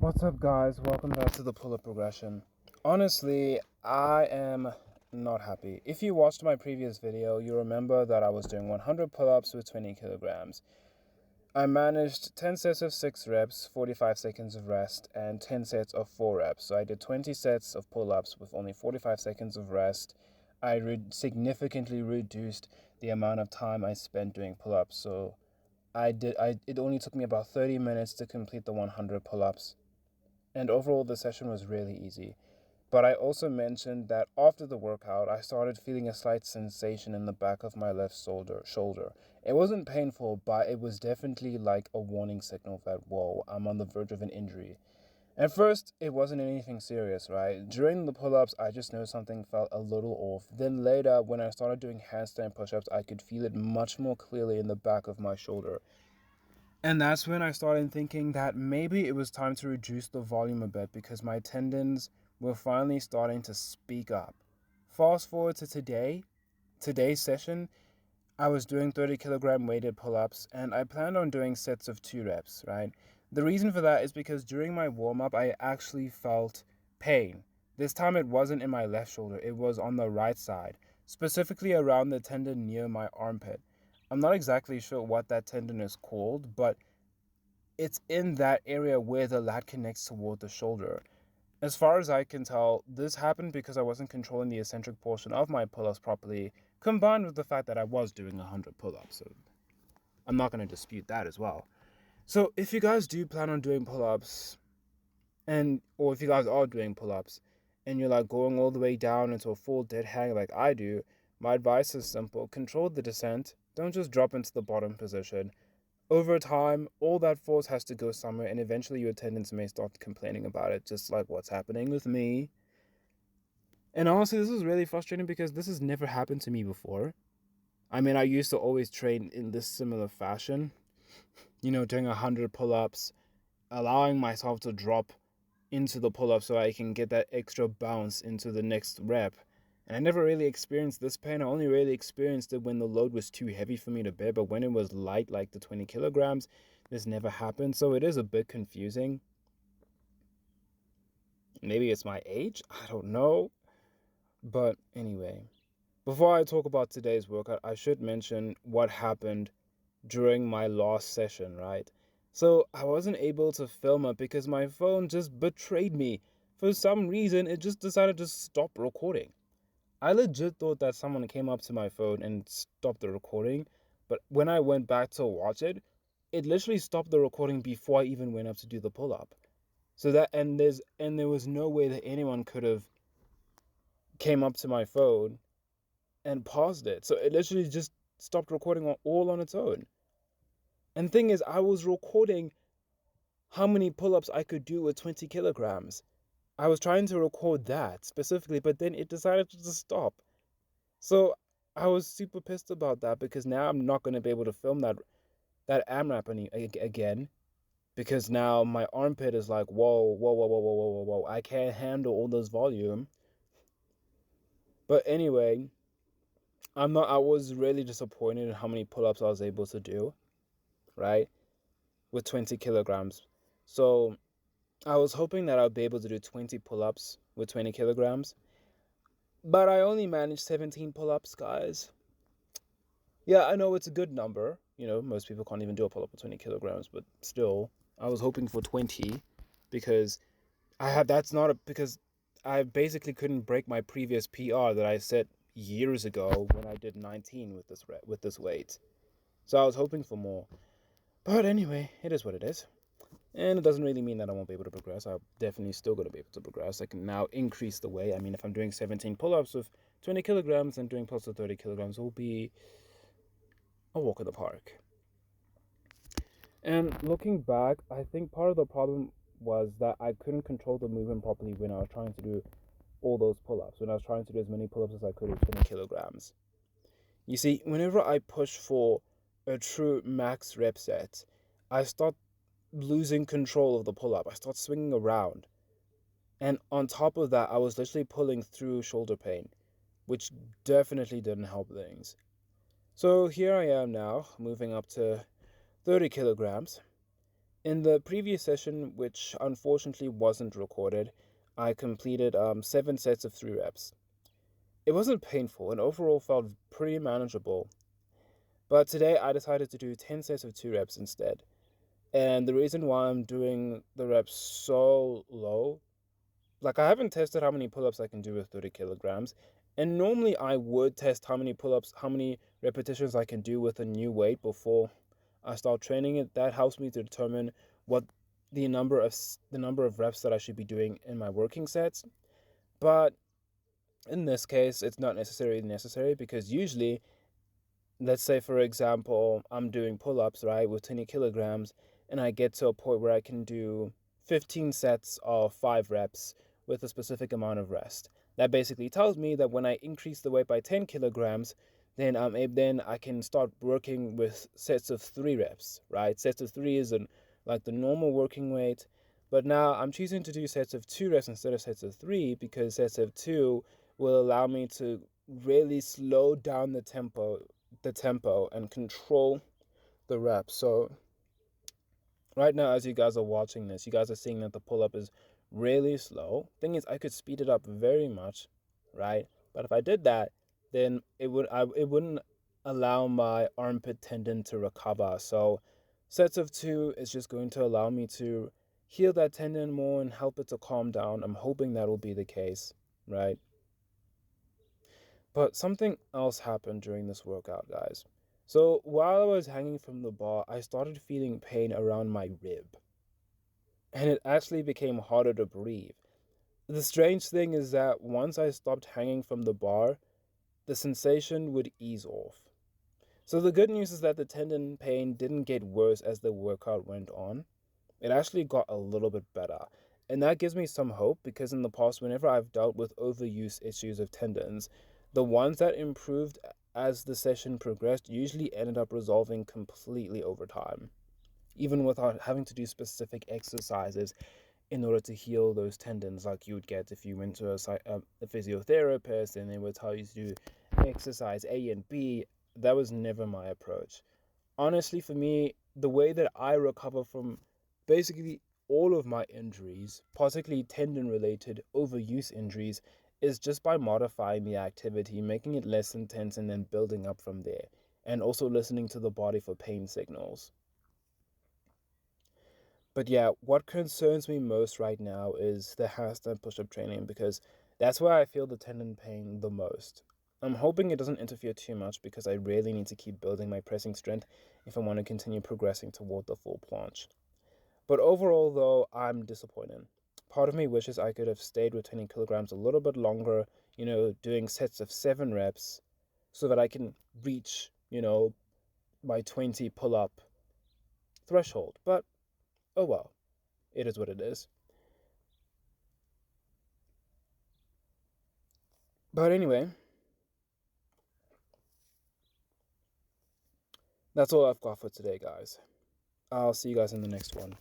What's up, guys? Welcome back to the pull-up progression. Honestly, I am not happy. If you watched my previous video, you remember that I was doing 100 pull-ups with 20 kilograms. I managed 10 sets of 6 reps, 45 seconds of rest, and 10 sets of 4 reps. So I did 20 sets of pull-ups with only 45 seconds of rest. I significantly reduced the amount of time I spent doing pull-ups. So it only took me about 30 minutes to complete the 100 pull-ups. And overall, the session was really easy. But I also mentioned that after the workout, I started feeling a slight sensation in the back of my left shoulder. It wasn't painful, but it was definitely like a warning signal that, whoa, I'm on the verge of an injury. At first, it wasn't anything serious, right? During the pull-ups, I just knew something felt a little off. Then later, when I started doing handstand push-ups, I could feel it much more clearly in the back of my shoulder. And that's when I started thinking that maybe it was time to reduce the volume a bit because my tendons were finally starting to speak up. Fast forward to today's session, I was doing 30 kilogram weighted pull-ups and I planned on doing sets of 2 reps, right? The reason for that is because during my warm-up, I actually felt pain. This time it wasn't in my left shoulder, it was on the right side, specifically around the tendon near my armpit. I'm not exactly sure what that tendon is called, but it's in that area where the lat connects toward the shoulder. As far as I can tell, this happened because I wasn't controlling the eccentric portion of my pull-ups properly, combined with the fact that I was doing 100 pull-ups. So I'm not going to dispute that as well. So if you guys do plan on doing pull-ups, or if you guys are doing pull-ups, and you're like going all the way down into a full dead hang like I do, my advice is simple. Control the descent. Don't just drop into the bottom position. Over time, all that force has to go somewhere, and eventually your tendons may start complaining about it, just like what's happening with me. And honestly, this is really frustrating because this has never happened to me before. I mean, I used to always train in this similar fashion, doing 100 pull-ups, allowing myself to drop into the pull-up so I can get that extra bounce into the next rep. And I never really experienced this pain. I only really experienced it when the load was too heavy for me to bear. But when it was light, like the 20 kilograms, this never happened. So it is a bit confusing. Maybe it's my age. I don't know. But anyway, before I talk about today's workout, I should mention what happened during my last session, right? So I wasn't able to film it because my phone just betrayed me. For some reason, it just decided to stop recording. I legit thought that someone came up to my phone and stopped the recording, but when I went back to watch it, it literally stopped the recording before I even went up to do the pull-up. So that there was no way that anyone could have came up to my phone and paused it. So it literally just stopped recording all on its own. And the thing is, I was recording how many pull-ups I could do with 20 kilograms. I was trying to record that specifically, but then it decided to just stop. So I was super pissed about that because now I'm not going to be able to film that AMRAP again because now my armpit is like, whoa, whoa, whoa, whoa, whoa, whoa, whoa, whoa. I can't handle all this volume. But anyway, I was really disappointed in how many pull-ups I was able to do, right? With 20 kilograms. So I was hoping that I'd be able to do 20 pull-ups with 20 kilograms. But I only managed 17 pull-ups, guys. Yeah, I know it's a good number. Most people can't even do a pull-up with 20 kilograms, but still, I was hoping for 20 because because I basically couldn't break my previous PR that I set years ago when I did 19 with this weight. So I was hoping for more. But anyway, it is what it is. And it doesn't really mean that I won't be able to progress. I'm definitely still going to be able to progress. I can now increase the weight. I mean, if I'm doing 17 pull-ups with 20 kilograms and doing pull-ups with 30 kilograms, it will be a walk in the park. And looking back, I think part of the problem was that I couldn't control the movement properly when I was trying to do all those pull-ups, when I was trying to do as many pull-ups as I could with 20 kilograms. You see, whenever I push for a true max rep set, I start losing control of the pull-up. I start swinging around. And on top of that, I was literally pulling through shoulder pain, which definitely didn't help things. So here I am now, moving up to 30 kilograms. In the previous session, which unfortunately wasn't recorded, I completed 7 sets of 3 reps. It wasn't painful and overall felt pretty manageable. But today I decided to do 10 sets of 2 reps instead. And the reason why I'm doing the reps so low, like I haven't tested how many pull-ups I can do with 30 kilograms. And normally I would test how many pull-ups, how many repetitions I can do with a new weight before I start training it. That helps me to determine what the number of reps that I should be doing in my working sets. But in this case, it's not necessarily necessary because usually, let's say for example, I'm doing pull-ups, right, with 20 kilograms, and I get to a point where I can do 15 sets of 5 reps with a specific amount of rest. That basically tells me that when I increase the weight by 10 kilograms, then I can start working with sets of 3 reps, right? Sets of 3 is like the normal working weight, but now I'm choosing to do sets of 2 reps instead of sets of 3 because sets of 2 will allow me to really slow down the tempo and control the reps. So right now, as you guys are watching this, you guys are seeing that the pull-up is really slow. Thing is, I could speed it up very much, right? But if I did that, then it wouldn't allow my armpit tendon to recover. So sets of 2 is just going to allow me to heal that tendon more and help it to calm down. I'm hoping that will be the case, right? But something else happened during this workout, guys. So while I was hanging from the bar, I started feeling pain around my rib. And it actually became harder to breathe. The strange thing is that once I stopped hanging from the bar, the sensation would ease off. So the good news is that the tendon pain didn't get worse as the workout went on. It actually got a little bit better. And that gives me some hope because in the past, whenever I've dealt with overuse issues of tendons, the ones that improved as the session progressed usually ended up resolving completely over time, even without having to do specific exercises in order to heal those tendons like you would get if you went to a physiotherapist and they would tell you to do exercise A and B. That was never my approach. Honestly, for me, the way that I recover from basically all of my injuries, particularly tendon related overuse injuries, is just by modifying the activity, making it less intense, and then building up from there, and also listening to the body for pain signals. But yeah, what concerns me most right now is the handstand push-up training because that's where I feel the tendon pain the most. I'm hoping it doesn't interfere too much because I really need to keep building my pressing strength if I want to continue progressing toward the full planche. But overall, though, I'm disappointed. Part of me wishes I could have stayed with 20 kilograms a little bit longer, doing sets of 7 reps so that I can reach, my 20 pull-up threshold. But, oh well, it is what it is. But anyway, that's all I've got for today, guys. I'll see you guys in the next one.